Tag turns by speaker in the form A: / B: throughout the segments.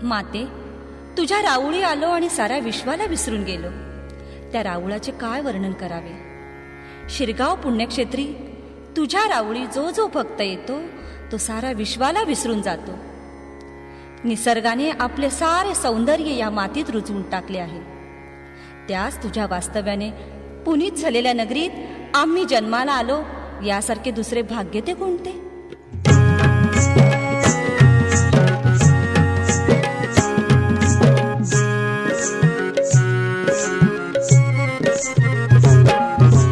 A: माते, तुझ्या राऊळी आलो आणि साऱ्या विश्वाला विसरून गेलो. त्या राऊळाचे काय वर्णन करावे. शिरगाव पुण्यक्षेत्री तुझ्या राऊळी जो जो भक्त येतो तो साऱ्या विश्वाला विसरून जातो. निसर्गाने आपले सारे सौंदर्य या मातीत रुजवून टाकले आहे. त्याच तुझ्या वास्तव्याने पुनीत झालेल्या नगरीत आम्ही जन्माला आलो, यासारखे दुसरे भाग्य ते कोणते.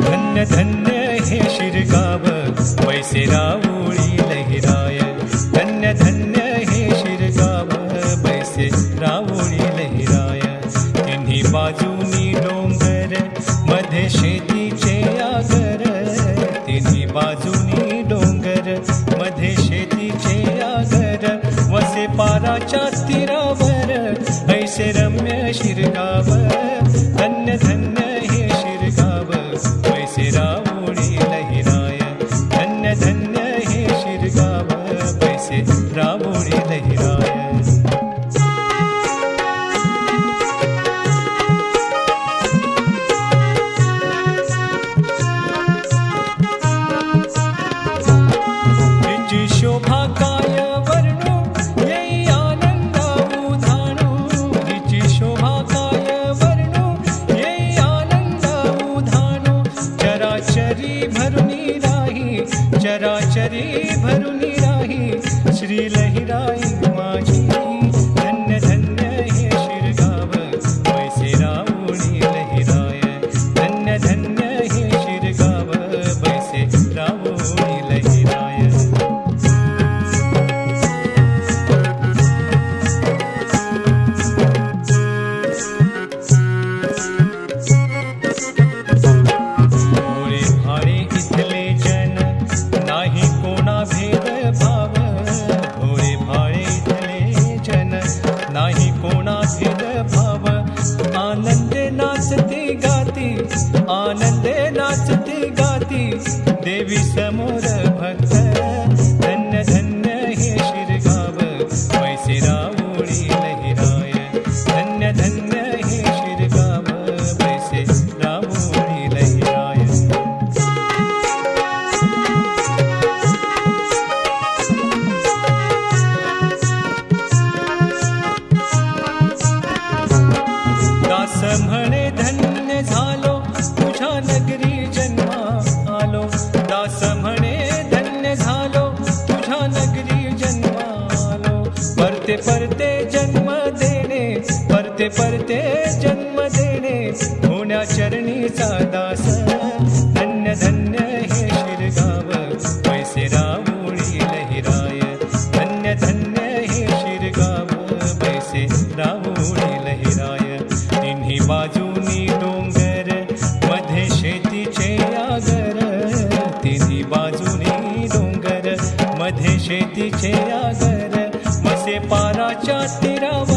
B: धन्य धन्य हे शिरगाव वैसे राऊळी लहिराय. धन्य धन्य हे शिरगाव वैसे राऊळी लहिराय. तिन्ही बाजूनी डोंगर मध्ये शेतीचे आगर. तिन्ही बाजूनी डोंगर मध्ये शेतीचे आगर. वसे पाराच्या तीरावर ऐसे रम्य शिरगाव. धन्य धन्य हे शिरगाव वैसे राऊळी लहिराय. धन्य धन्य हे शिरगाव वैसे राऊळी लहिराय. तिची शोभा काय वर्णू येई आनंद उधाणू. तिची शोभा काय वर्णू येई आनंद उधाणू. चराचरी भरुनी राही, चराचरी भरुनी राही श्री लहिराई माझी. धन्य धन्य हे शिरगाव वैसे राऊळी लहिराय. धन्य धन्य हे शिरगाव वैसे राऊळी लहिराय. भोळे भाळे इथले जन नाही कोणा भेदभाव. भोळे भाळे इथले जन नाही कोणा भेदभाव. आनंदे नाचते गाती, आनंदे नाचते गाती देवी समोर भक्त. धन्य धन्य हे शिरगाव वैसे राऊळी लहिराय. धन्य धन्य हे शिरगाव वैसे राऊळी लहिराय. दास म्हणे धन्य झालो तुझ्या नगरी जन्मा आलो. दास म्हणे धन्य झालो तुझ्या नगरी जन्मा आलो. परते परते जन्म देणे, परते परते जन्म देणे होण्या चरणीचा दास. धन्य धन्य हे शिरगाव वैसे राऊळी लहिराय. धन्य धन्य हे शिरगाव वैसे राऊळी लहिराय. तिन्ही बाजूनी डोंगर मध्ये शेतीचे आगर. तिन्ही बाजूनी डोंगर मध्ये शेतीचे आगर. वसे पाराच्या तीरावर